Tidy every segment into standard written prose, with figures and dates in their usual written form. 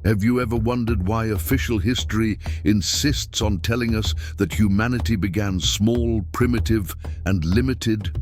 Have you ever wondered why official history insists on telling us that humanity began small, primitive, and limited?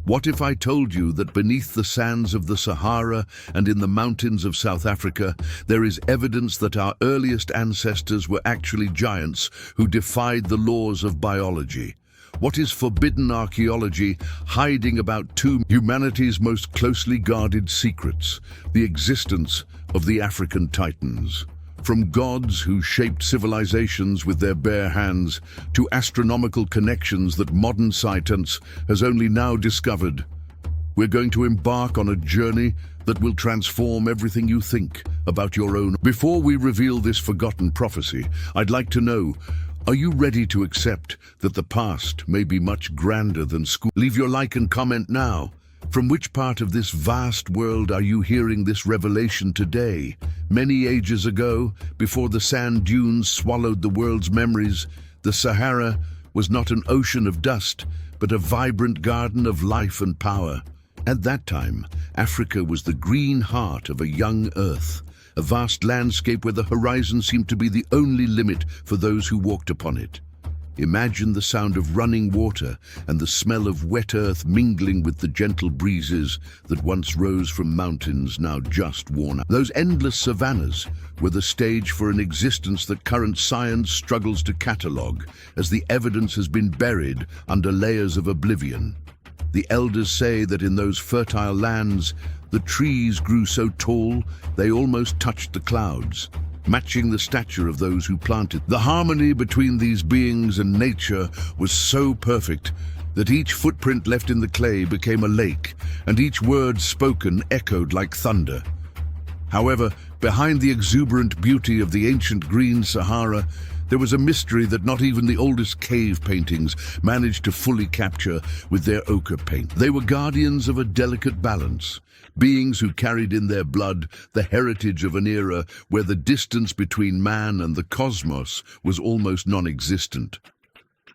What if I told you that beneath the sands of the Sahara and in the mountains of South Africa, there is evidence that our earliest ancestors were actually giants who defied the laws of biology? What is forbidden archaeology hiding about humanity's most closely guarded secrets, the existence of the African Titans? From gods who shaped civilizations with their bare hands to astronomical connections that modern science has only now discovered, we're going to embark on a journey that will transform everything you think about your own. Before we reveal this forgotten prophecy, I'd like to know, are you ready to accept that the past may be much grander than school? Leave your like and comment now. From which part of this vast world are you hearing this revelation today? Many ages ago, before the sand dunes swallowed the world's memories, the Sahara was not an ocean of dust, but a vibrant garden of life and power. At that time, Africa was the green heart of a young earth, a vast landscape where the horizon seemed to be the only limit for those who walked upon it. Imagine the sound of running water and the smell of wet earth mingling with the gentle breezes that once rose from mountains now just worn out. Those endless savannas were the stage for an existence that current science struggles to catalogue, as the evidence has been buried under layers of oblivion. The elders say that in those fertile lands, the trees grew so tall they almost touched the clouds, matching the stature of those who planted. The harmony between these beings and nature was so perfect that each footprint left in the clay became a lake, and each word spoken echoed like thunder. However, behind the exuberant beauty of the ancient green Sahara, there was a mystery that not even the oldest cave paintings managed to fully capture with their ochre paint. They were guardians of a delicate balance, beings who carried in their blood the heritage of an era where the distance between man and the cosmos was almost non-existent.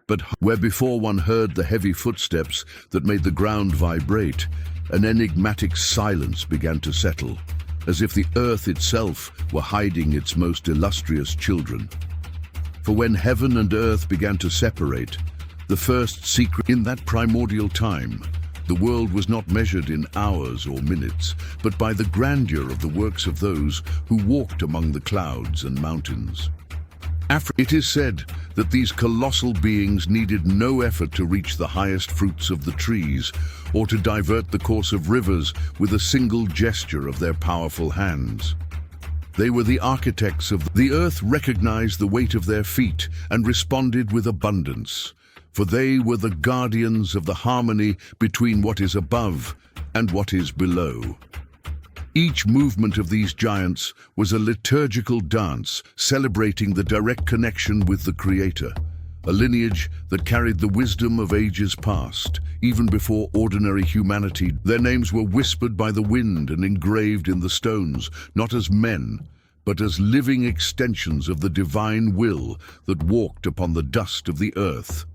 But where before one heard the heavy footsteps that made the ground vibrate, an enigmatic silence began to settle, as if the earth itself were hiding its most illustrious children. For when heaven and earth began to separate, the first secret in that primordial time, the world was not measured in hours or minutes, but by the grandeur of the works of those who walked among the clouds and mountains. It is said that these colossal beings needed no effort to reach the highest fruits of the trees or to divert the course of rivers with a single gesture of their powerful hands. They were the architects of the earth, recognized the weight of their feet and responded with abundance, for they were the guardians of the harmony between what is above and what is below. Each movement of these giants was a liturgical dance celebrating the direct connection with the Creator, a lineage that carried the wisdom of ages past, even before ordinary humanity. Their names were whispered by the wind and engraved in the stones, not as men, but as living extensions of the divine will that walked upon the dust of the earth.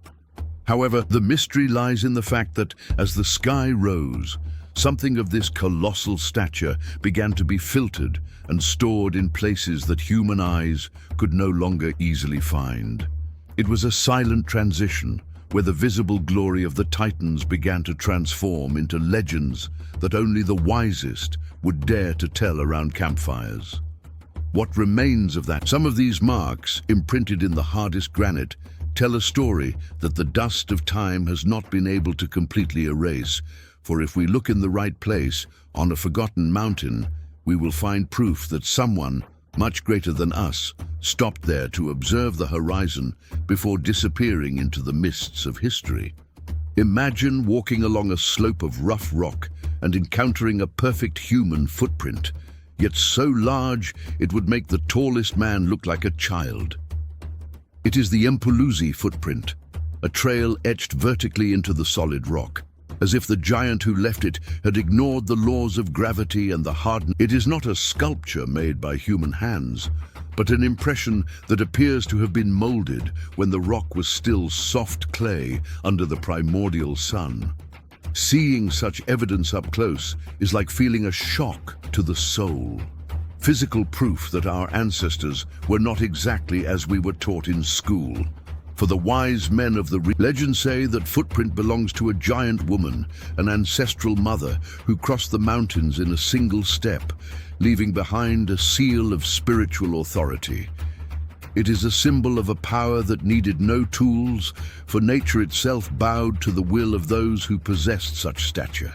However, the mystery lies in the fact that, as the sky rose, something of this colossal stature began to be filtered and stored in places that human eyes could no longer easily find. It was a silent transition, where the visible glory of the Titans began to transform into legends that only the wisest would dare to tell around campfires. What remains of that? Some of these marks, imprinted in the hardest granite, tell a story that the dust of time has not been able to completely erase. For if we look in the right place, on a forgotten mountain, we will find proof that someone, much greater than us, stopped there to observe the horizon before disappearing into the mists of history. Imagine walking along a slope of rough rock and encountering a perfect human footprint, yet so large it would make the tallest man look like a child. It is the Mpuluzi footprint, a trail etched vertically into the solid rock, as if the giant who left it had ignored the laws of gravity and the hardness. It is not a sculpture made by human hands, but an impression that appears to have been molded when the rock was still soft clay under the primordial sun. Seeing such evidence up close is like feeling a shock to the soul. physical proof that our ancestors were not exactly as we were taught in school. For the wise men of the legends say that footprint belongs to a giant woman, an ancestral mother who crossed the mountains in a single step, leaving behind a seal of spiritual authority. It is a symbol of a power that needed no tools, for nature itself bowed to the will of those who possessed such stature.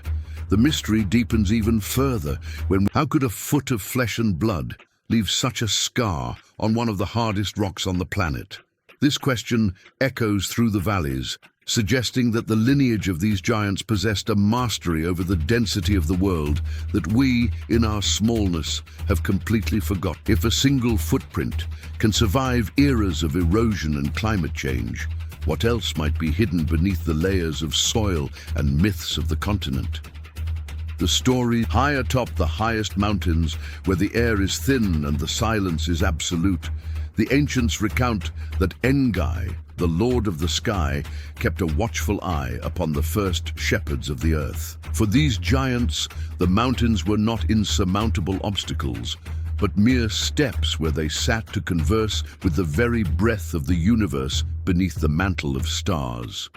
The mystery deepens even further when how could a foot of flesh and blood leave such a scar on one of the hardest rocks on the planet? This question echoes through the valleys, suggesting that the lineage of these giants possessed a mastery over the density of the world that we, in our smallness, have completely forgotten. If a single footprint can survive eras of erosion and climate change, what else might be hidden beneath the layers of soil and myths of the continent? The story, high atop the highest mountains, where the air is thin and the silence is absolute, the ancients recount that Engai, the Lord of the Sky, kept a watchful eye upon the first shepherds of the earth. For these giants, the mountains were not insurmountable obstacles, but mere steps where they sat to converse with the very breath of the universe beneath the mantle of stars.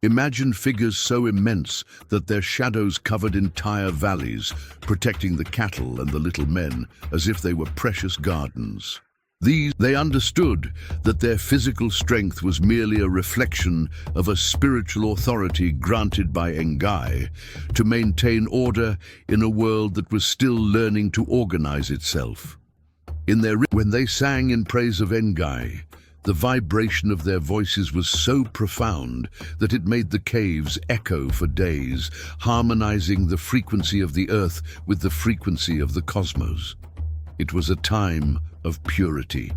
Imagine figures so immense that their shadows covered entire valleys, protecting the cattle and the little men as if they were precious gardens. They understood that their physical strength was merely a reflection of a spiritual authority granted by Engai to maintain order in a world that was still learning to organize itself. When they sang in praise of Engai, the vibration of their voices was so profound that it made the caves echo for days, harmonizing the frequency of the earth with the frequency of the cosmos. It was a time of purity,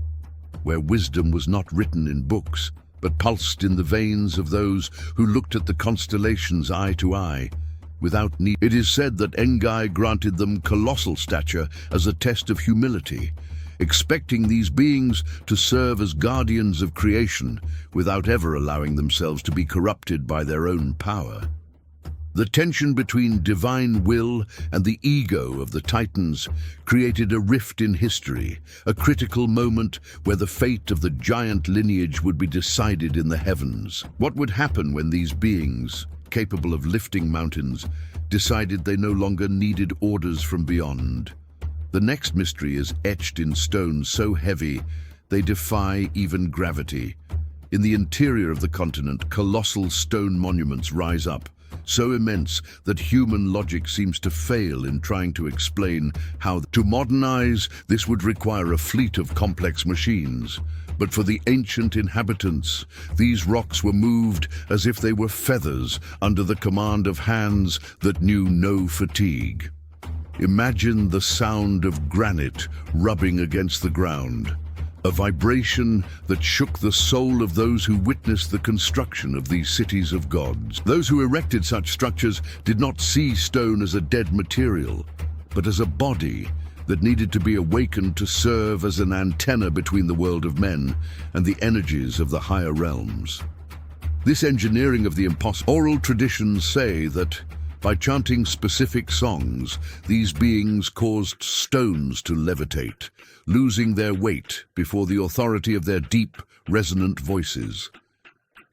where wisdom was not written in books, but pulsed in the veins of those who looked at the constellations eye to eye, without need. It is said that Engai granted them colossal stature as a test of humility, expecting these beings to serve as guardians of creation without ever allowing themselves to be corrupted by their own power. The tension between divine will and the ego of the Titans created a rift in history, a critical moment where the fate of the giant lineage would be decided in the heavens. What would happen when these beings, capable of lifting mountains, decided they no longer needed orders from beyond? The next mystery is etched in stone so heavy they defy even gravity. In the interior of the continent, colossal stone monuments rise up, so immense that human logic seems to fail in trying to explain how. To modernize, this would require a fleet of complex machines. But for the ancient inhabitants, these rocks were moved as if they were feathers under the command of hands that knew no fatigue. Imagine the sound of granite rubbing against the ground, a vibration that shook the soul of those who witnessed the construction of these cities of gods. Those who erected such structures did not see stone as a dead material, but as a body that needed to be awakened to serve as an antenna between the world of men and the energies of the higher realms. This engineering of the impossible. Oral traditions say that by chanting specific songs, these beings caused stones to levitate, losing their weight before the authority of their deep, resonant voices.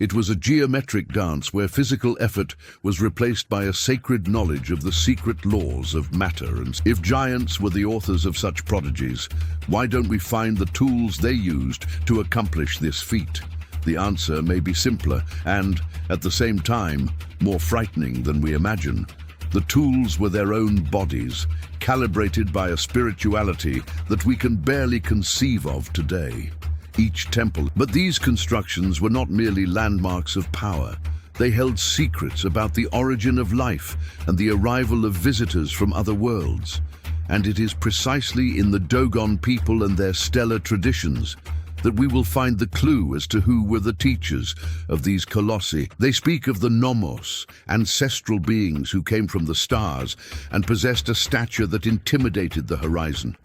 It was a geometric dance where physical effort was replaced by a sacred knowledge of the secret laws of matter. And if giants were the authors of such prodigies, why don't we find the tools they used to accomplish this feat? The answer may be simpler and, at the same time, more frightening than we imagine. The tools were their own bodies, calibrated by a spirituality that we can barely conceive of today. Each temple. But these constructions were not merely landmarks of power. They held secrets about the origin of life and the arrival of visitors from other worlds. And it is precisely in the Dogon people and their stellar traditions that we will find the clue as to who were the teachers of these colossi. They speak of the nomos, ancestral beings who came from the stars and possessed a stature that intimidated the horizon,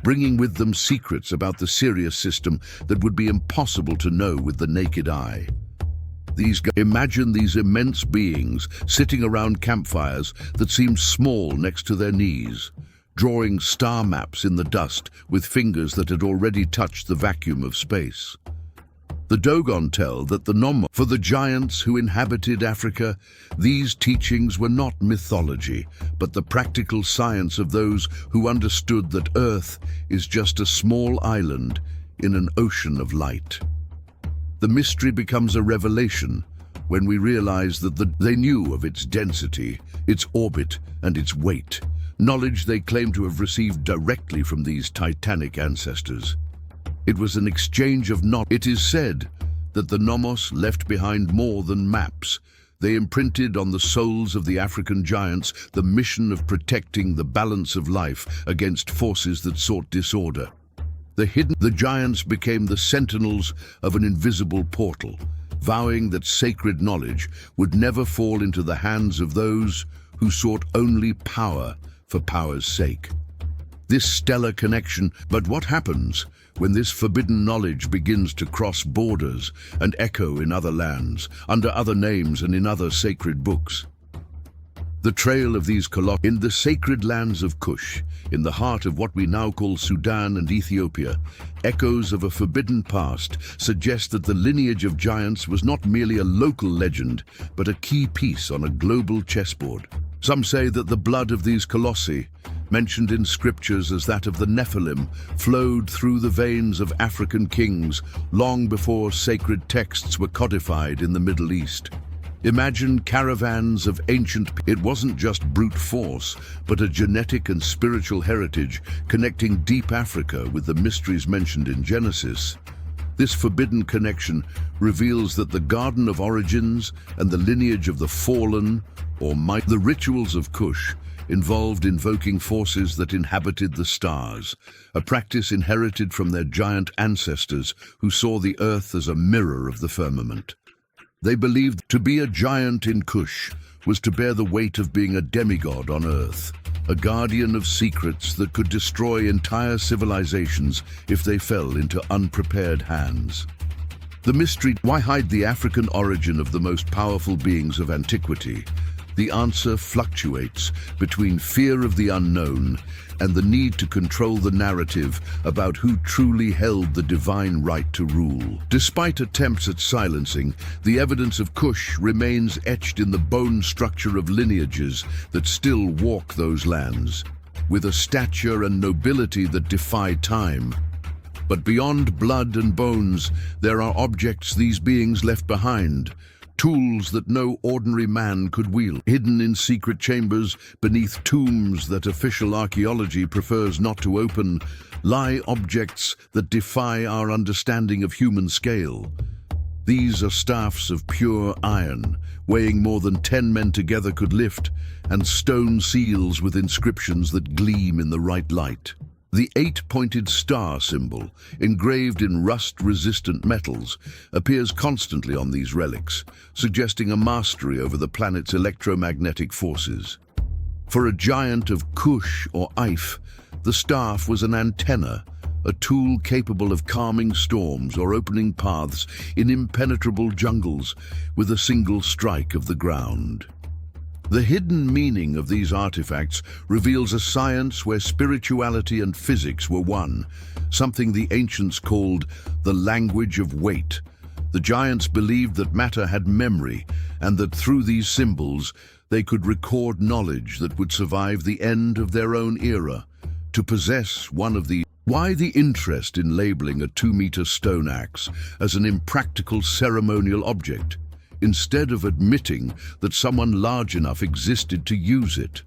bringing with them secrets about the Sirius system that would be impossible to know with the naked eye. Imagine these immense beings sitting around campfires that seemed small next to their knees, drawing star maps in the dust with fingers that had already touched the vacuum of space. The Dogon tell that for the giants who inhabited Africa, these teachings were not mythology, but the practical science of those who understood that Earth is just a small island in an ocean of light. The mystery becomes a revelation when we realize that they knew of its density, its orbit, and its weight, knowledge they claim to have received directly from these titanic ancestors. It was an exchange of knowledge. It is said that the Nomos left behind more than maps. They imprinted on the souls of the African giants the mission of protecting the balance of life against forces that sought disorder. The giants became the sentinels of an invisible portal, vowing that sacred knowledge would never fall into the hands of those who sought only power for power's sake. This stellar connection, but what happens when this forbidden knowledge begins to cross borders and echo in other lands, under other names and in other sacred books? The trail of these colossi in the sacred lands of Cush, in the heart of what we now call Sudan and Ethiopia, echoes of a forbidden past suggest that the lineage of giants was not merely a local legend, but a key piece on a global chessboard. Some say that the blood of these colossi, mentioned in scriptures as that of the Nephilim, flowed through the veins of African kings long before sacred texts were codified in the Middle East. Imagine caravans of ancient. It wasn't just brute force, but a genetic and spiritual heritage connecting deep Africa with the mysteries mentioned in Genesis. This forbidden connection reveals that the Garden of Origins and the lineage of the fallen, or the rituals of Cush, involved invoking forces that inhabited the stars, a practice inherited from their giant ancestors who saw the earth as a mirror of the firmament. They believed to be a giant in Cush was to bear the weight of being a demigod on earth, a guardian of secrets that could destroy entire civilizations if they fell into unprepared hands. The mystery: why hide the African origin of the most powerful beings of antiquity? The answer fluctuates between fear of the unknown and the need to control the narrative about who truly held the divine right to rule. Despite attempts at silencing, the evidence of Cush remains etched in the bone structure of lineages that still walk those lands, with a stature and nobility that defy time. But beyond blood and bones, there are objects these beings left behind, tools that no ordinary man could wield. Hidden in secret chambers beneath tombs that official archaeology prefers not to open, lie objects that defy our understanding of human scale. These are staffs of pure iron, weighing more than 10 men together could lift, and stone seals with inscriptions that gleam in the right light. The 8-pointed star symbol, engraved in rust-resistant metals, appears constantly on these relics, suggesting a mastery over the planet's electromagnetic forces. For a giant of Cush or If, the staff was an antenna, a tool capable of calming storms or opening paths in impenetrable jungles with a single strike of the ground. The hidden meaning of these artifacts reveals a science where spirituality and physics were one, something the ancients called the language of weight. The giants believed that matter had memory, and that through these symbols they could record knowledge that would survive the end of their own era. To possess one of the Why the interest in labeling a 2-meter stone axe as an impractical ceremonial object, instead of admitting that someone large enough existed to use it?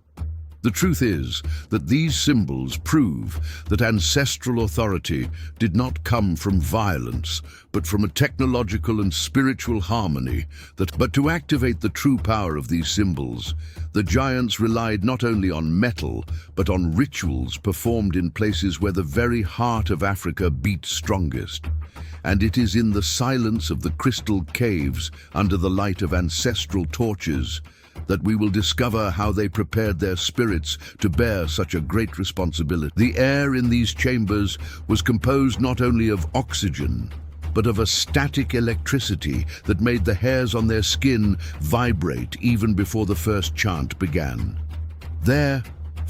The truth is that these symbols prove that ancestral authority did not come from violence, but from a technological and spiritual harmony. But to activate the true power of these symbols, the giants relied not only on metal, but on rituals performed in places where the very heart of Africa beat strongest. And it is in the silence of the crystal caves, under the light of ancestral torches, that we will discover how they prepared their spirits to bear such a great responsibility. The air in these chambers was composed not only of oxygen, but of a static electricity that made the hairs on their skin vibrate even before the first chant began. There,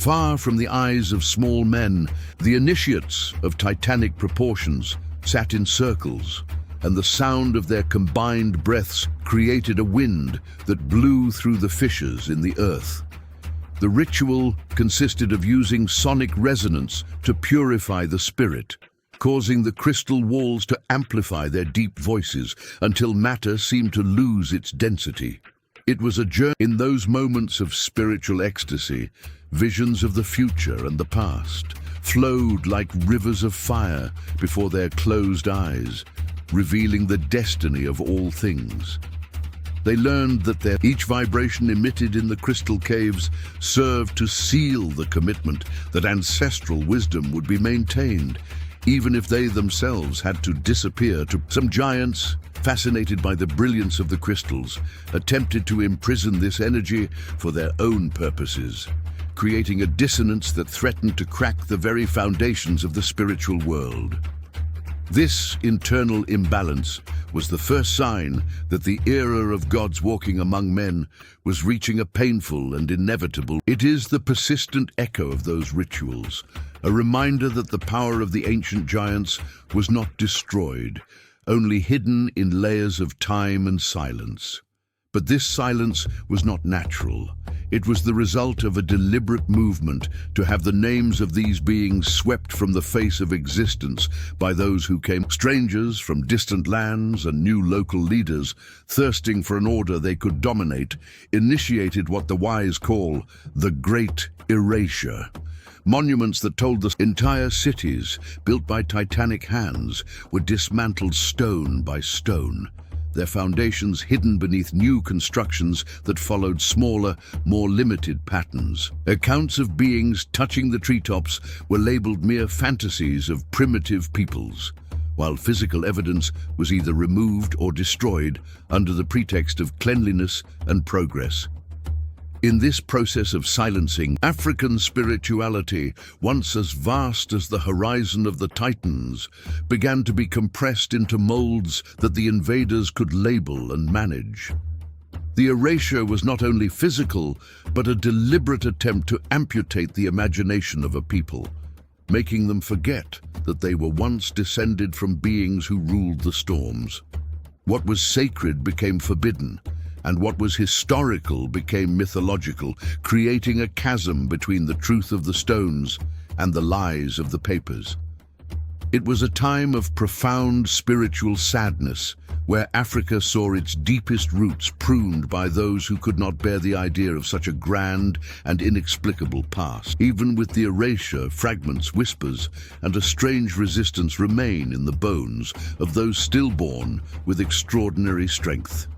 Far from the eyes of small men, the initiates of titanic proportions sat in circles, and the sound of their combined breaths created a wind that blew through the fissures in the earth. The ritual consisted of using sonic resonance to purify the spirit, causing the crystal walls to amplify their deep voices until matter seemed to lose its density. It was a journey. In those moments of spiritual ecstasy, visions of the future and the past flowed like rivers of fire before their closed eyes, revealing the destiny of all things. They learned that each vibration emitted in the crystal caves served to seal the commitment that ancestral wisdom would be maintained, even if they themselves had to disappear. Some giants, fascinated by the brilliance of the crystals, attempted to imprison this energy for their own purposes, creating a dissonance that threatened to crack the very foundations of the spiritual world. This internal imbalance was the first sign that the era of God's walking among men was reaching a painful and inevitable. It is the persistent echo of those rituals, a reminder that the power of the ancient giants was not destroyed, only hidden in layers of time and silence. But this silence was not natural. It was the result of a deliberate movement to have the names of these beings swept from the face of existence by those who came, strangers from distant lands and new local leaders, thirsting for an order they could dominate, initiated what the wise call the Great Erasure. Monuments that told us entire cities, built by titanic hands, were dismantled stone by stone, their foundations hidden beneath new constructions that followed smaller, more limited patterns. Accounts of beings touching the treetops were labeled mere fantasies of primitive peoples, while physical evidence was either removed or destroyed under the pretext of cleanliness and progress. In this process of silencing, African spirituality, once as vast as the horizon of the Titans, began to be compressed into molds that the invaders could label and manage. The erasure was not only physical, but a deliberate attempt to amputate the imagination of a people, making them forget that they were once descended from beings who ruled the storms. What was sacred became forbidden, and what was historical became mythological, creating a chasm between the truth of the stones and the lies of the papers. It was a time of profound spiritual sadness, where Africa saw its deepest roots pruned by those who could not bear the idea of such a grand and inexplicable past. Even with the erasure, fragments, whispers, and a strange resistance remain in the bones of those stillborn with extraordinary strength.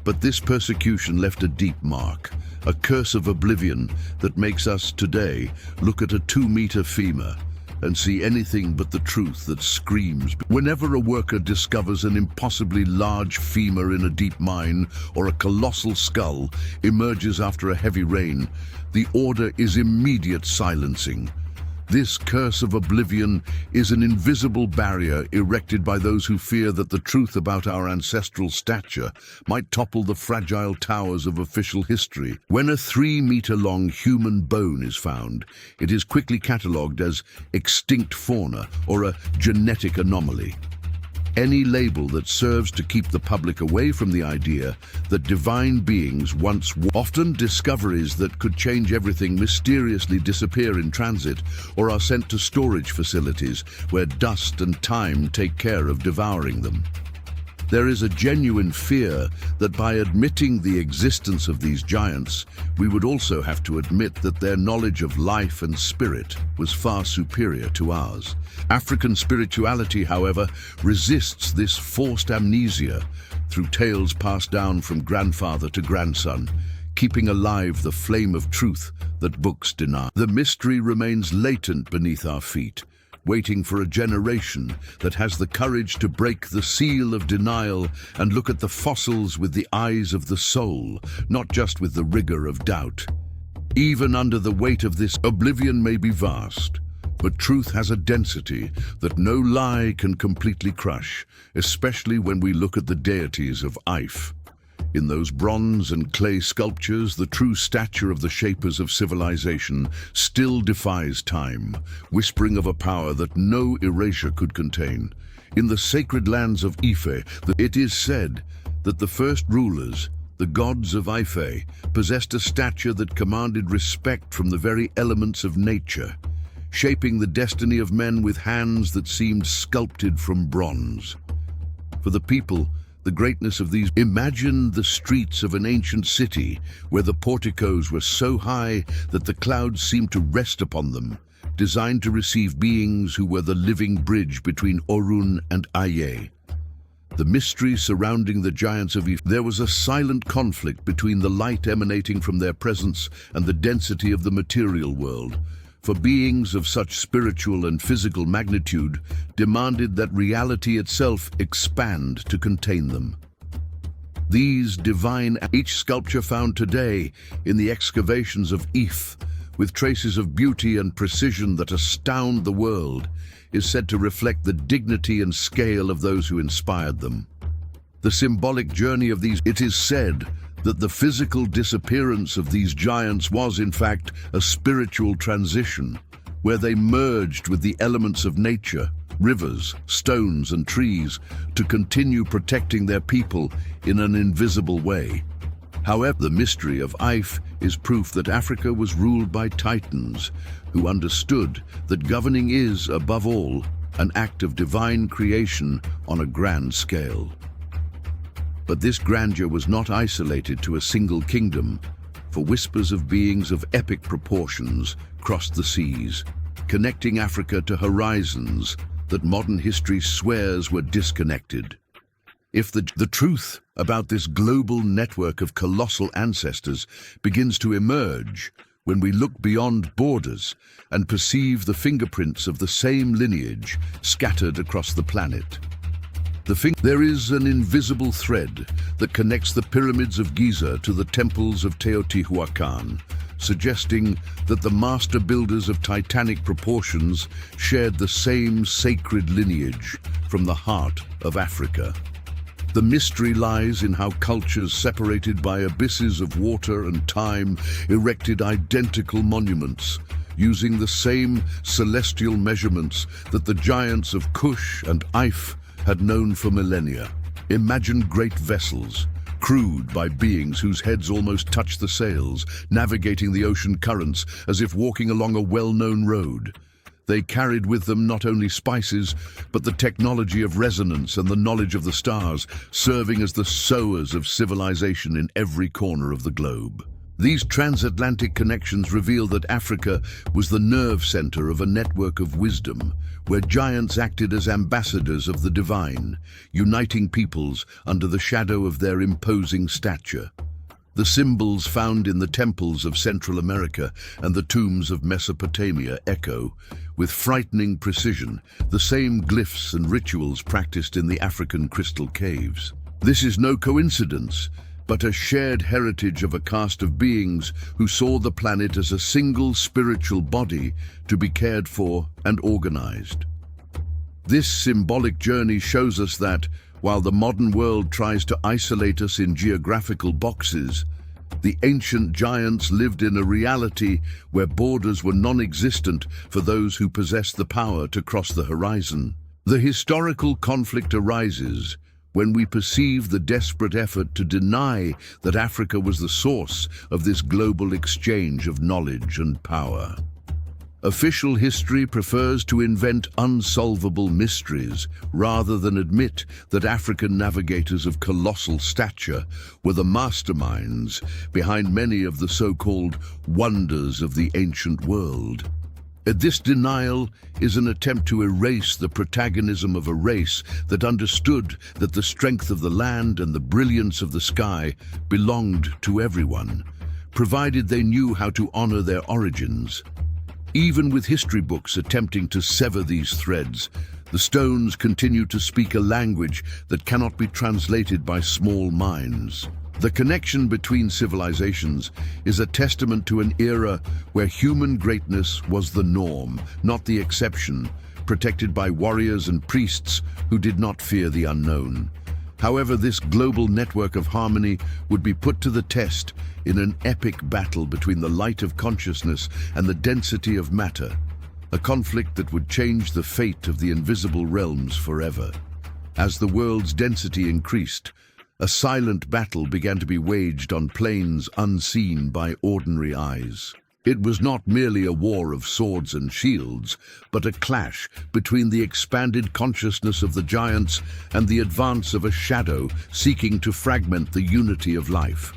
But this persecution left a deep mark, a curse of oblivion that makes us today look at a 2-meter femur and see anything but the truth that screams. Whenever a worker discovers an impossibly large femur in a deep mine or a colossal skull emerges after a heavy rain, the order is immediate silencing. This curse of oblivion is an invisible barrier erected by those who fear that the truth about our ancestral stature might topple the fragile towers of official history. When a 3-meter-long human bone is found, it is quickly catalogued as extinct fauna or a genetic anomaly. Any label that serves to keep the public away from the idea that divine beings once often discoveries that could change everything mysteriously disappear in transit or are sent to storage facilities where dust and time take care of devouring them. There is a genuine fear that by admitting the existence of these giants, we would also have to admit that their knowledge of life and spirit was far superior to ours. African spirituality, however, resists this forced amnesia through tales passed down from grandfather to grandson, keeping alive the flame of truth that books deny. The mystery remains latent beneath our feet, waiting for a generation that has the courage to break the seal of denial and look at the fossils with the eyes of the soul, not just with the rigor of doubt. Even under the weight of this, oblivion may be vast, but truth has a density that no lie can completely crush, especially when we look at the deities of If. In those bronze and clay sculptures, the true stature of the shapers of civilization still defies time, whispering of a power that no erasure could contain. In the sacred lands of Ife, it is said that the first rulers, the gods of Ife, possessed a stature that commanded respect from the very elements of nature, shaping the destiny of men with hands that seemed sculpted from bronze. For the people, the greatness of these— imagine the streets of an ancient city where the porticos were so high that the clouds seemed to rest upon them, designed to receive beings who were the living bridge between Orun and Aye. The mystery surrounding the giants of Ife. There was a silent conflict between the light emanating from their presence and the density of the material world, for beings of such spiritual and physical magnitude demanded that reality itself expand to contain them. These divine— each sculpture found today in the excavations of Ife, with traces of beauty and precision that astound the world, is said to reflect the dignity and scale of those who inspired them. The symbolic journey of these— it is said that the physical disappearance of these giants was, in fact, a spiritual transition, where they merged with the elements of nature, rivers, stones, and trees, to continue protecting their people in an invisible way. However, the mystery of Ife is proof that Africa was ruled by Titãs, who understood that governing is, above all, an act of divine creation on a grand scale. But this grandeur was not isolated to a single kingdom, for whispers of beings of epic proportions crossed the seas, connecting Africa to horizons that modern history swears were disconnected. If the truth about this global network of colossal ancestors begins to emerge when we look beyond borders and perceive the fingerprints of the same lineage scattered across the planet. There is an invisible thread that connects the pyramids of Giza to the temples of Teotihuacan, suggesting that the master builders of titanic proportions shared the same sacred lineage from the heart of Africa. The mystery lies in how cultures separated by abysses of water and time erected identical monuments, using the same celestial measurements that the giants of Cush and Ife had known for millennia. Imagine great vessels, crewed by beings whose heads almost touch the sails, navigating the ocean currents as if walking along a well-known road. They carried with them not only spices, but the technology of resonance and the knowledge of the stars, serving as the sowers of civilization in every corner of the globe. These transatlantic connections reveal that Africa was the nerve center of a network of wisdom, where giants acted as ambassadors of the divine, uniting peoples under the shadow of their imposing stature. The symbols found in the temples of Central America and the tombs of Mesopotamia echo, with frightening precision, the same glyphs and rituals practiced in the African crystal caves. This is no coincidence, but a shared heritage of a caste of beings who saw the planet as a single spiritual body to be cared for and organized. This symbolic journey shows us that, while the modern world tries to isolate us in geographical boxes, the ancient giants lived in a reality where borders were non-existent for those who possessed the power to cross the horizon. The historical conflict arises when we perceive the desperate effort to deny that Africa was the source of this global exchange of knowledge and power. Official history prefers to invent unsolvable mysteries rather than admit that African navigators of colossal stature were the masterminds behind many of the so-called wonders of the ancient world. This denial is an attempt to erase the protagonism of a race that understood that the strength of the land and the brilliance of the sky belonged to everyone, provided they knew how to honor their origins. Even with history books attempting to sever these threads, the stones continue to speak a language that cannot be translated by small minds. The connection between civilizations is a testament to an era where human greatness was the norm, not the exception, protected by warriors and priests who did not fear the unknown. However, this global network of harmony would be put to the test in an epic battle between the light of consciousness and the density of matter, a conflict that would change the fate of the invisible realms forever. As the world's density increased, a silent battle began to be waged on plains unseen by ordinary eyes. It was not merely a war of swords and shields, but a clash between the expanded consciousness of the giants and the advance of a shadow seeking to fragment the unity of life.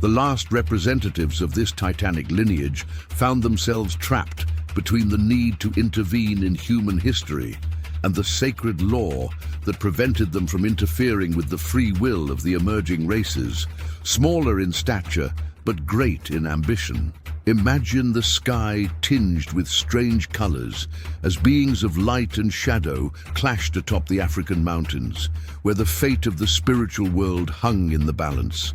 The last representatives of this titanic lineage found themselves trapped between the need to intervene in human history and the sacred law that prevented them from interfering with the free will of the emerging races, smaller in stature but great in ambition. Imagine the sky tinged with strange colors as beings of light and shadow clashed atop the African mountains, where the fate of the spiritual world hung in the balance.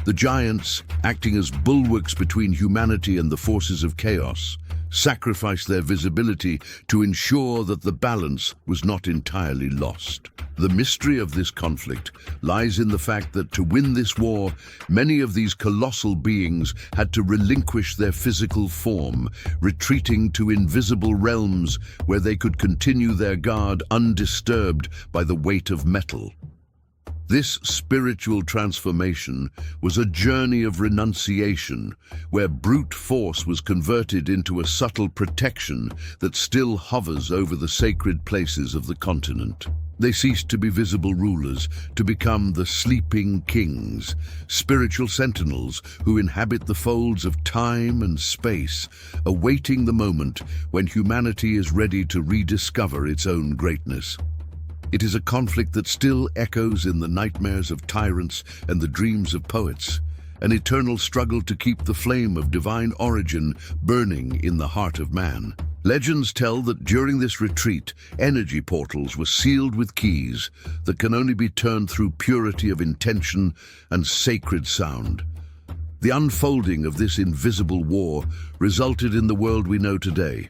The giants, acting as bulwarks between humanity and the forces of chaos, sacrificed their visibility to ensure that the balance was not entirely lost. The mystery of this conflict lies in the fact that to win this war, many of these colossal beings had to relinquish their physical form, retreating to invisible realms where they could continue their guard undisturbed by the weight of metal. This spiritual transformation was a journey of renunciation, where brute force was converted into a subtle protection that still hovers over the sacred places of the continent. They ceased to be visible rulers to become the sleeping kings, spiritual sentinels who inhabit the folds of time and space, awaiting the moment when humanity is ready to rediscover its own greatness. It is a conflict that still echoes in the nightmares of tyrants and the dreams of poets, an eternal struggle to keep the flame of divine origin burning in the heart of man. Legends tell that during this retreat, energy portals were sealed with keys that can only be turned through purity of intention and sacred sound. The unfolding of this invisible war resulted in the world we know today,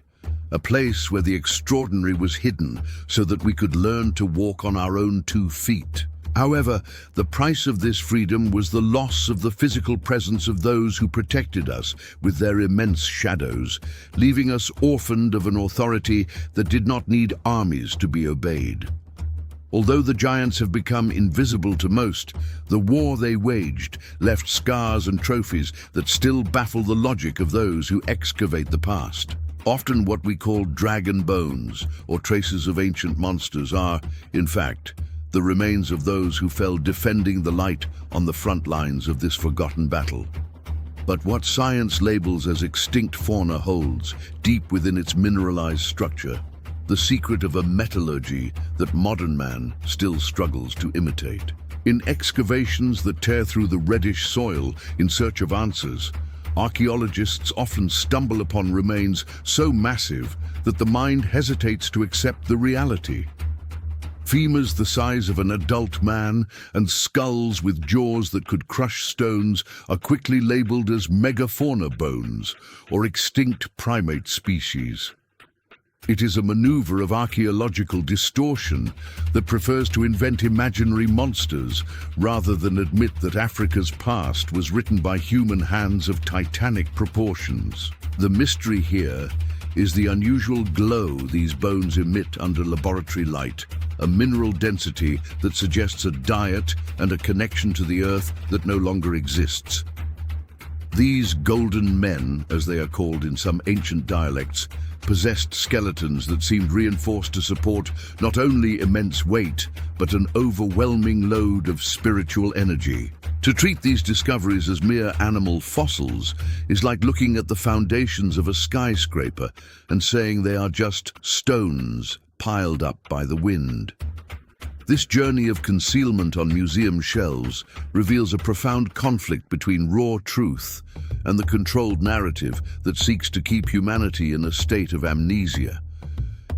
a place where the extraordinary was hidden so that we could learn to walk on our own 2 feet. However, the price of this freedom was the loss of the physical presence of those who protected us with their immense shadows, leaving us orphaned of an authority that did not need armies to be obeyed. Although the giants have become invisible to most, the war they waged left scars and trophies that still baffle the logic of those who excavate the past. Often what we call dragon bones or traces of ancient monsters are, in fact, the remains of those who fell defending the light on the front lines of this forgotten battle. But what science labels as extinct fauna holds, deep within its mineralized structure, the secret of a metallurgy that modern man still struggles to imitate. In excavations that tear through the reddish soil in search of answers, archaeologists often stumble upon remains so massive that the mind hesitates to accept the reality. Femurs the size of an adult man and skulls with jaws that could crush stones are quickly labeled as megafauna bones or extinct primate species. It is a maneuver of archaeological distortion that prefers to invent imaginary monsters rather than admit that Africa's past was written by human hands of titanic proportions. The mystery here is the unusual glow these bones emit under laboratory light, a mineral density that suggests a diet and a connection to the earth that no longer exists. These golden men, as they are called in some ancient dialects, possessed skeletons that seemed reinforced to support not only immense weight, but an overwhelming load of spiritual energy. To treat these discoveries as mere animal fossils is like looking at the foundations of a skyscraper and saying they are just stones piled up by the wind. This journey of concealment on museum shelves reveals a profound conflict between raw truth and the controlled narrative that seeks to keep humanity in a state of amnesia.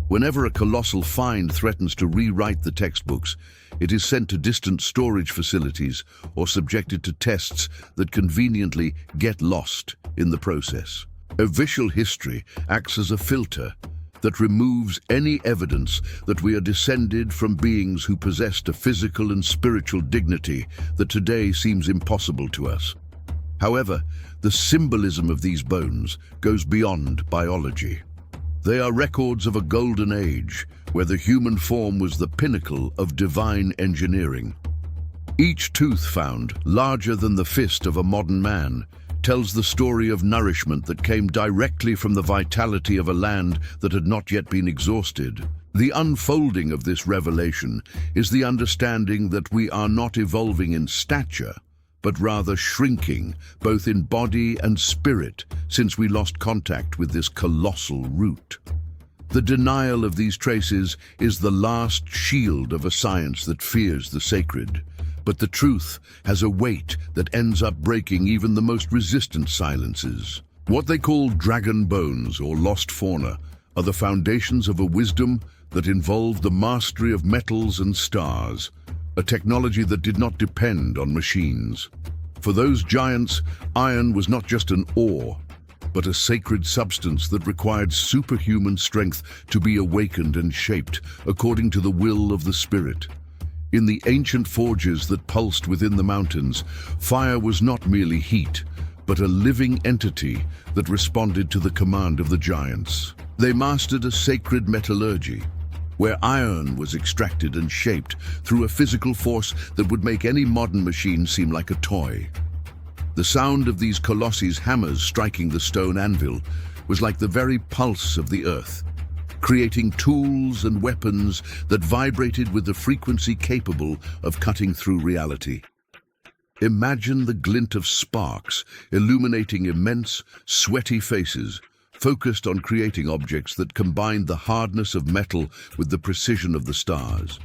Whenever a colossal find threatens to rewrite the textbooks, it is sent to distant storage facilities or subjected to tests that conveniently get lost in the process. A visual history acts as a filter, that removes any evidence that we are descended from beings who possessed a physical and spiritual dignity that today seems impossible to us. However, the symbolism of these bones goes beyond biology. They are records of a golden age where the human form was the pinnacle of divine engineering. Each tooth found, larger than the fist of a modern man, tells the story of nourishment that came directly from the vitality of a land that had not yet been exhausted. The unfolding of this revelation is the understanding that we are not evolving in stature, but rather shrinking, both in body and spirit, since we lost contact with this colossal root. The denial of these traces is the last shield of a science that fears the sacred. But the truth has a weight that ends up breaking even the most resistant silences. What they call dragon bones or lost fauna are the foundations of a wisdom that involved the mastery of metals and stars, a technology that did not depend on machines. For those giants, iron was not just an ore, but a sacred substance that required superhuman strength to be awakened and shaped according to the will of the spirit. In the ancient forges that pulsed within the mountains, fire was not merely heat, but a living entity that responded to the command of the giants. They mastered a sacred metallurgy, where iron was extracted and shaped through a physical force that would make any modern machine seem like a toy. The sound of these colossi hammers striking the stone anvil was like the very pulse of the earth, creating tools and weapons that vibrated with the frequency capable of cutting through reality. Imagine the glint of sparks illuminating immense, sweaty faces, focused on creating objects that combined the hardness of metal with the precision of the stars.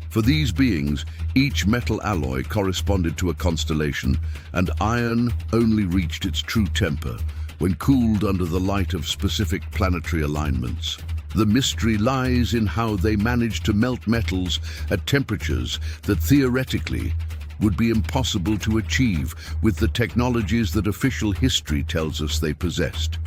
For these beings, each metal alloy corresponded to a constellation, and iron only reached its true temper when cooled under the light of specific planetary alignments. The mystery lies in how they managed to melt metals at temperatures that theoretically would be impossible to achieve with the technologies that official history tells us they possessed.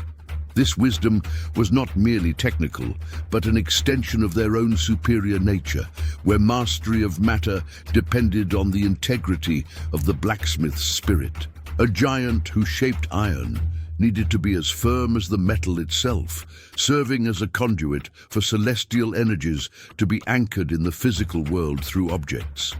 This wisdom was not merely technical, but an extension of their own superior nature, where mastery of matter depended on the integrity of the blacksmith's spirit. A giant who shaped iron needed to be as firm as the metal itself, serving as a conduit for celestial energies to be anchored in the physical world through objects.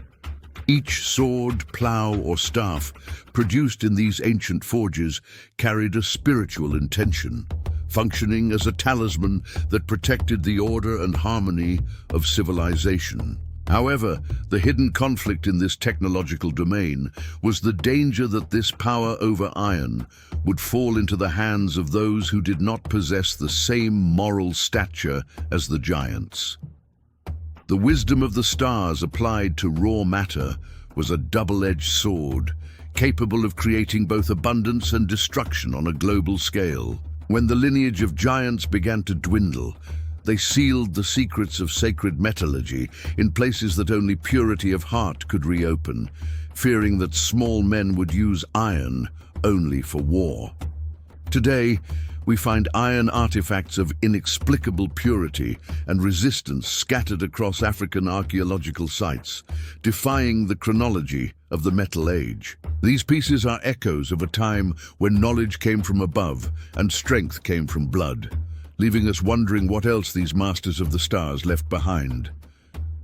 Each sword, plough, or staff produced in these ancient forges carried a spiritual intention, functioning as a talisman that protected the order and harmony of civilization. However, the hidden conflict in this technological domain was the danger that this power over iron would fall into the hands of those who did not possess the same moral stature as the giants. The wisdom of the stars applied to raw matter was a double-edged sword, capable of creating both abundance and destruction on a global scale. When the lineage of giants began to dwindle, they sealed the secrets of sacred metallurgy in places that only purity of heart could reopen, fearing that small men would use iron only for war. Today, we find iron artifacts of inexplicable purity and resistance scattered across African archaeological sites, defying the chronology of the Metal Age. These pieces are echoes of a time when knowledge came from above and strength came from blood, leaving us wondering what else these masters of the stars left behind.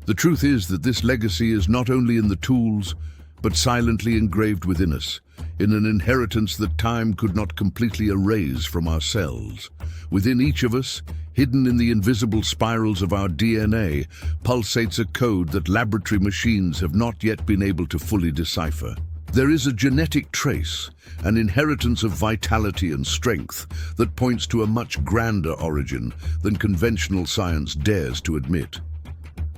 The truth is that this legacy is not only in the tools, but silently engraved within us, in an inheritance that time could not completely erase from ourselves. Within each of us, hidden in the invisible spirals of our DNA, pulsates a code that laboratory machines have not yet been able to fully decipher. There is a genetic trace, an inheritance of vitality and strength that points to a much grander origin than conventional science dares to admit.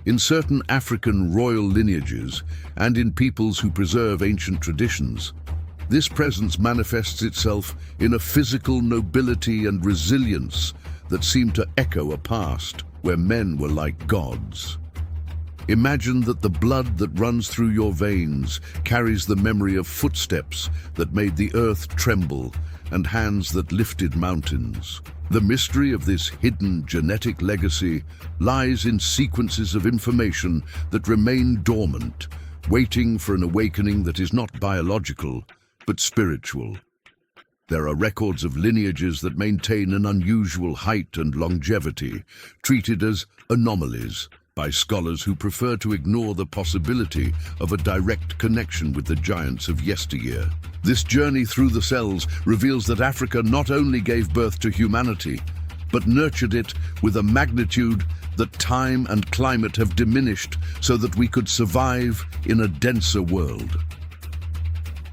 In certain African royal lineages and in peoples who preserve ancient traditions, this presence manifests itself in a physical nobility and resilience that seem to echo a past where men were like gods. Imagine that the blood that runs through your veins carries the memory of footsteps that made the earth tremble and hands that lifted mountains. The mystery of this hidden genetic legacy lies in sequences of information that remain dormant, waiting for an awakening that is not biological, but spiritual. There are records of lineages that maintain an unusual height and longevity, treated as anomalies by scholars who prefer to ignore the possibility of a direct connection with the giants of yesteryear. This journey through the cells reveals that Africa not only gave birth to humanity, but nurtured it with a magnitude that time and climate have diminished so that we could survive in a denser world.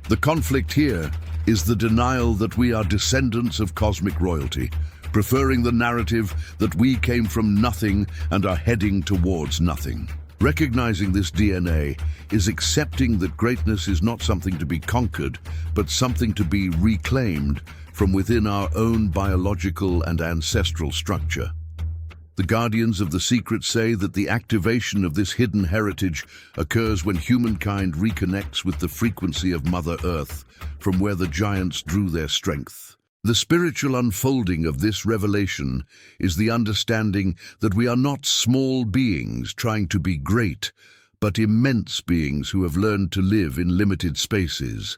The conflict here is the denial that we are descendants of cosmic royalty, preferring the narrative that we came from nothing and are heading towards nothing. Recognizing this DNA is accepting that greatness is not something to be conquered, but something to be reclaimed from within our own biological and ancestral structure. The guardians of the secret say that the activation of this hidden heritage occurs when humankind reconnects with the frequency of Mother Earth, from where the giants drew their strength. The spiritual unfolding of this revelation is the understanding that we are not small beings trying to be great, but immense beings who have learned to live in limited spaces.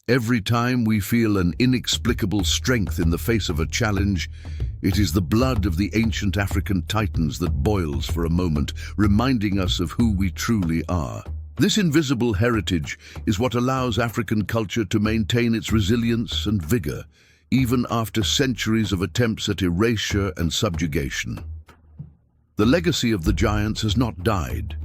Every time we feel an inexplicable strength in the face of a challenge, it is the blood of the ancient African Titans that boils for a moment, reminding us of who we truly are. This invisible heritage is what allows African culture to maintain its resilience and vigor, even after centuries of attempts at erasure and subjugation. The legacy of the giants has not died.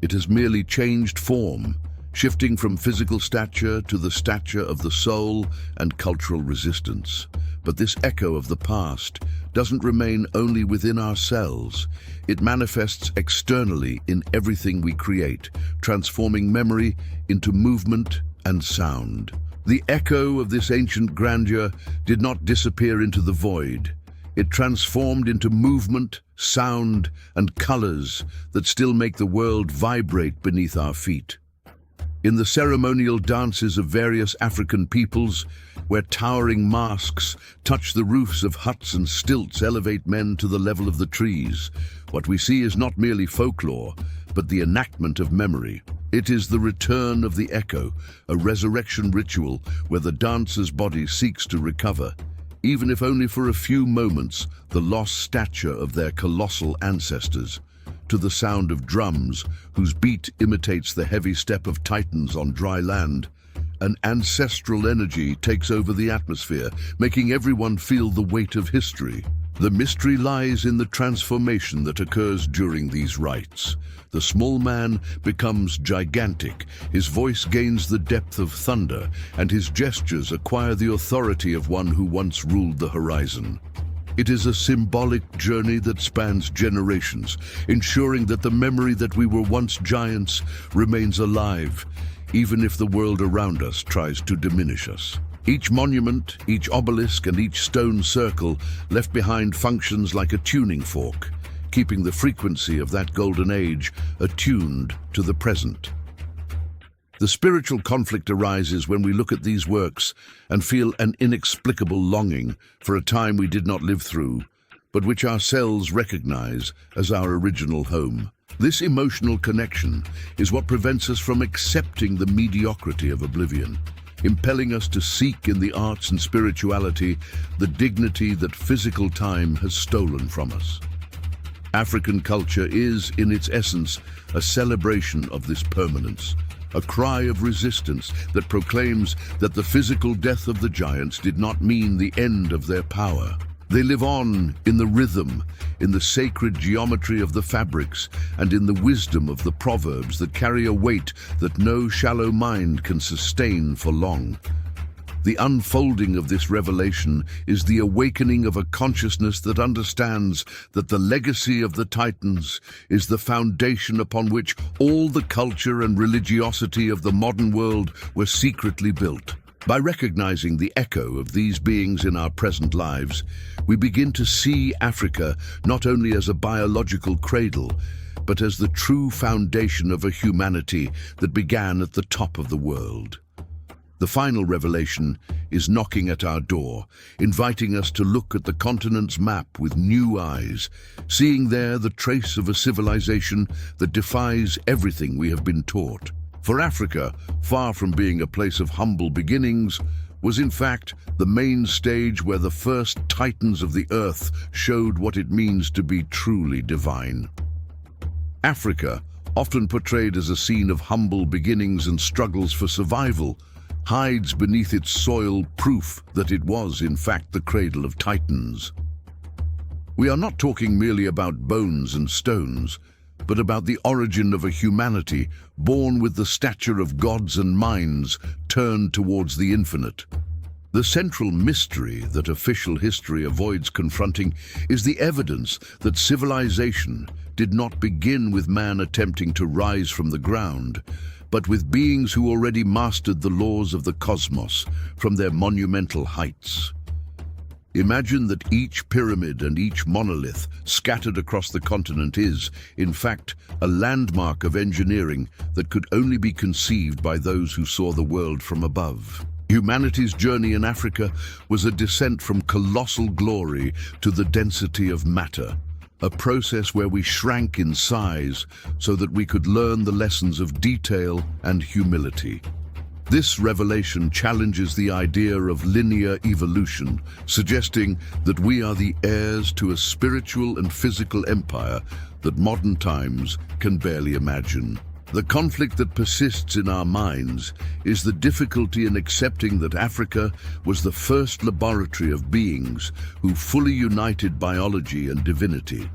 It has merely changed form, shifting from physical stature to the stature of the soul and cultural resistance. But this echo of the past doesn't remain only within ourselves. It manifests externally in everything we create, transforming memory into movement and sound. The echo of this ancient grandeur did not disappear into the void. It transformed into movement, sound, and colors that still make the world vibrate beneath our feet. In the ceremonial dances of various African peoples, where towering masks touch the roofs of huts and stilts elevate men to the level of the trees, what we see is not merely folklore, but the enactment of memory. It is the return of the echo, a resurrection ritual where the dancer's body seeks to recover, even if only for a few moments, the lost stature of their colossal ancestors, to the sound of drums whose beat imitates the heavy step of Titans on dry land. An ancestral energy takes over the atmosphere, making everyone feel the weight of history. The mystery lies in the transformation that occurs during these rites. The small man becomes gigantic, his voice gains the depth of thunder, and his gestures acquire the authority of one who once ruled the horizon. It is a symbolic journey that spans generations, ensuring that the memory that we were once giants remains alive, even if the world around us tries to diminish us. Each monument, each obelisk, and each stone circle left behind functions like a tuning fork, keeping the frequency of that golden age attuned to the present. The spiritual conflict arises when we look at these works and feel an inexplicable longing for a time we did not live through, but which our cells recognize as our original home. This emotional connection is what prevents us from accepting the mediocrity of oblivion, impelling us to seek in the arts and spirituality the dignity that physical time has stolen from us. African culture is, in its essence, a celebration of this permanence, a cry of resistance that proclaims that the physical death of the giants did not mean the end of their power. They live on in the rhythm, in the sacred geometry of the fabrics, and in the wisdom of the proverbs that carry a weight that no shallow mind can sustain for long. The unfolding of this revelation is the awakening of a consciousness that understands that the legacy of the Titans is the foundation upon which all the culture and religiosity of the modern world were secretly built. By recognizing the echo of these beings in our present lives, we begin to see Africa not only as a biological cradle, but as the true foundation of a humanity that began at the top of the world. The final revelation is knocking at our door, inviting us to look at the continent's map with new eyes, seeing there the trace of a civilization that defies everything we have been taught. For Africa, far from being a place of humble beginnings, was in fact the main stage where the first titans of the earth showed what it means to be truly divine. Africa, often portrayed as a scene of humble beginnings and struggles for survival, hides beneath its soil proof that it was, in fact, the cradle of titans. We are not talking merely about bones and stones, but about the origin of a humanity born with the stature of gods and minds turned towards the infinite. The central mystery that official history avoids confronting is the evidence that civilization did not begin with man attempting to rise from the ground, but with beings who already mastered the laws of the cosmos from their monumental heights. Imagine that each pyramid and each monolith scattered across the continent is, in fact, a landmark of engineering that could only be conceived by those who saw the world from above. Humanity's journey in Africa was a descent from colossal glory to the density of matter, a process where we shrank in size so that we could learn the lessons of detail and humility. This revelation challenges the idea of linear evolution, suggesting that we are the heirs to a spiritual and physical empire that modern times can barely imagine. The conflict that persists in our minds is the difficulty in accepting that Africa was the first laboratory of beings who fully united biology and divinity.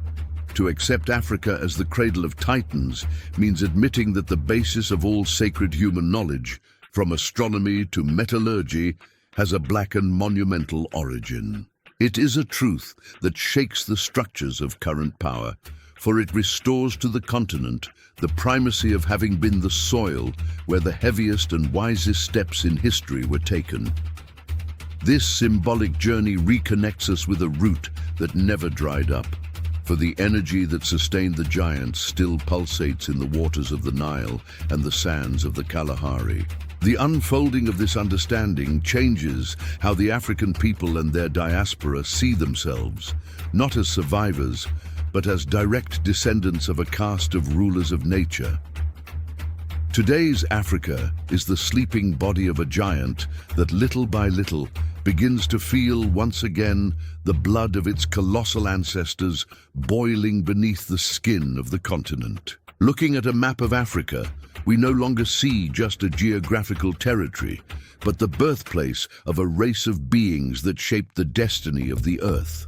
To accept Africa as the cradle of titans means admitting that the basis of all sacred human knowledge, from astronomy to metallurgy, has a black and monumental origin. It is a truth that shakes the structures of current power, for it restores to the continent the primacy of having been the soil where the heaviest and wisest steps in history were taken. This symbolic journey reconnects us with a root that never dried up, for the energy that sustained the giants still pulsates in the waters of the Nile and the sands of the Kalahari. The unfolding of this understanding changes how the African people and their diaspora see themselves, not as survivors, but as direct descendants of a caste of rulers of nature. Today's Africa is the sleeping body of a giant that little by little begins to feel once again the blood of its colossal ancestors boiling beneath the skin of the continent. Looking at a map of Africa, we no longer see just a geographical territory, but the birthplace of a race of beings that shaped the destiny of the earth.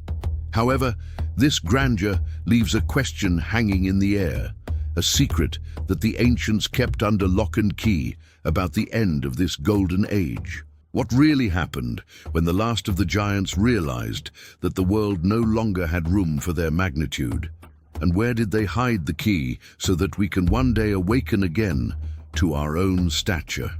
However, this grandeur leaves a question hanging in the air, a secret that the ancients kept under lock and key about the end of this golden age. What really happened when the last of the giants realized that the world no longer had room for their magnitude? And where did they hide the key so that we can one day awaken again to our own stature?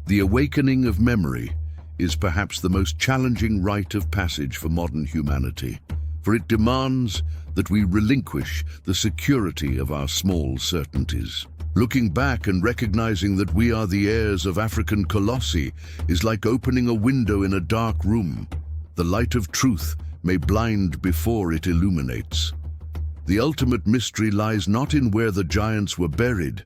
The awakening of memory is perhaps the most challenging rite of passage for modern humanity, for it demands that we relinquish the security of our small certainties. Looking back and recognizing that we are the heirs of African colossi is like opening a window in a dark room. The light of truth may blind before it illuminates. The ultimate mystery lies not in where the giants were buried,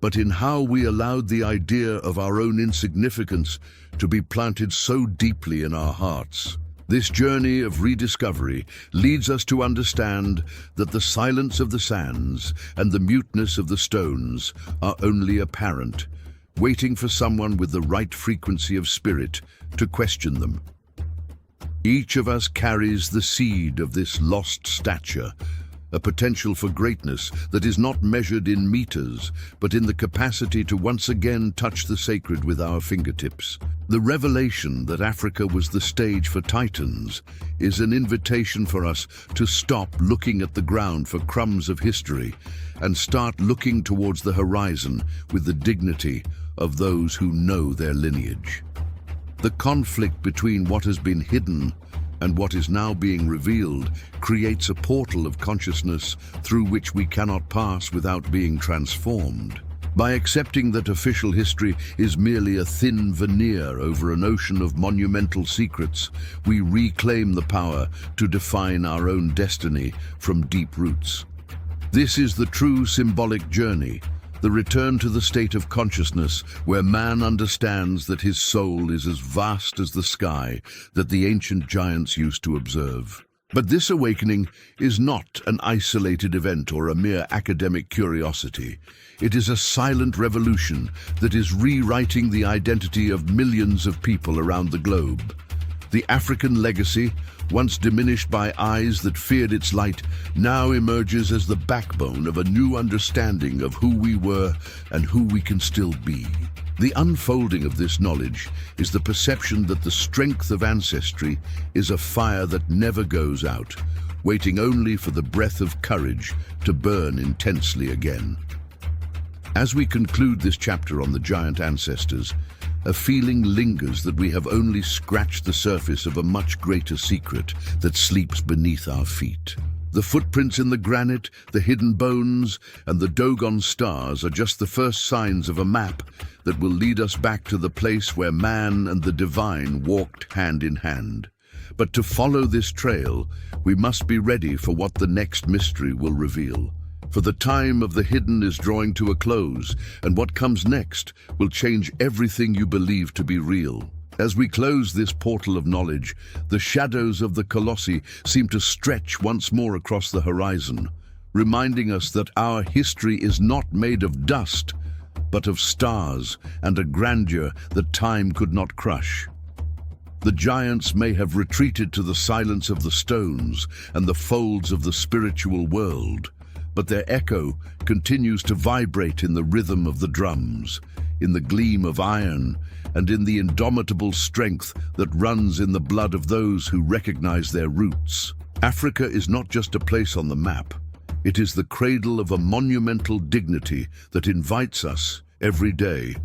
but in how we allowed the idea of our own insignificance to be planted so deeply in our hearts. This journey of rediscovery leads us to understand that the silence of the sands and the muteness of the stones are only apparent, waiting for someone with the right frequency of spirit to question them. Each of us carries the seed of this lost stature, a potential for greatness that is not measured in meters, but in the capacity to once again touch the sacred with our fingertips. The revelation that Africa was the stage for titans is an invitation for us to stop looking at the ground for crumbs of history and start looking towards the horizon with the dignity of those who know their lineage. The conflict between what has been hidden and what is now being revealed creates a portal of consciousness through which we cannot pass without being transformed. By accepting that official history is merely a thin veneer over an ocean of monumental secrets, we reclaim the power to define our own destiny from deep roots. This is the true symbolic journey, the return to the state of consciousness where man understands that his soul is as vast as the sky that the ancient giants used to observe. But this awakening is not an isolated event or a mere academic curiosity. It is a silent revolution that is rewriting the identity of millions of people around the globe. The African legacy, once diminished by eyes that feared its light, now emerges as the backbone of a new understanding of who we were and who we can still be. The unfolding of this knowledge is the perception that the strength of ancestry is a fire that never goes out, waiting only for the breath of courage to burn intensely again. As we conclude this chapter on the giant ancestors, a feeling lingers that we have only scratched the surface of a much greater secret that sleeps beneath our feet. The footprints in the granite, the hidden bones, and the Dogon stars are just the first signs of a map that will lead us back to the place where man and the divine walked hand in hand. But to follow this trail, we must be ready for what the next mystery will reveal. For the time of the hidden is drawing to a close, and what comes next will change everything you believe to be real. As we close this portal of knowledge, the shadows of the colossi seem to stretch once more across the horizon, reminding us that our history is not made of dust, but of stars and a grandeur that time could not crush. The giants may have retreated to the silence of the stones and the folds of the spiritual world, but their echo continues to vibrate in the rhythm of the drums, in the gleam of iron, and in the indomitable strength that runs in the blood of those who recognize their roots. Africa is not just a place on the map. It is the cradle of a monumental dignity that invites us, every day,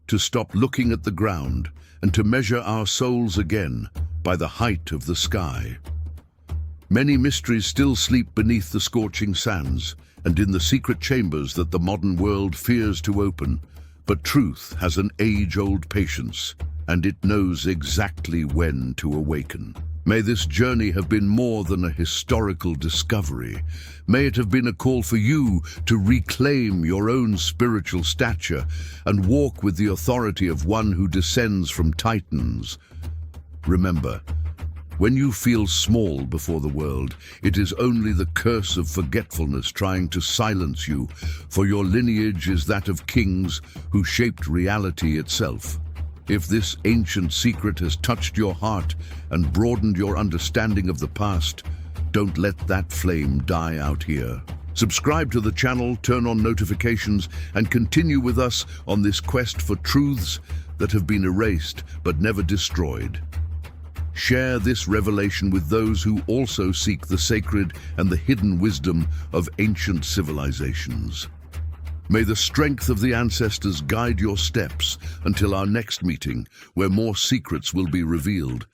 to stop looking at the ground and to measure our souls again by the height of the sky. Many mysteries still sleep beneath the scorching sands and in the secret chambers that the modern world fears to open. But truth has an age-old patience, and it knows exactly when to awaken. May this journey have been more than a historical discovery. May it have been a call for you to reclaim your own spiritual stature and walk with the authority of one who descends from Titãs. Remember, when you feel small before the world, it is only the curse of forgetfulness trying to silence you, for your lineage is that of kings who shaped reality itself. If this ancient secret has touched your heart and broadened your understanding of the past, don't let that flame die out here. Subscribe to the channel, turn on notifications, and continue with us on this quest for truths that have been erased but never destroyed. Share this revelation with those who also seek the sacred and the hidden wisdom of ancient civilizations. May the strength of the ancestors guide your steps until our next meeting, where more secrets will be revealed.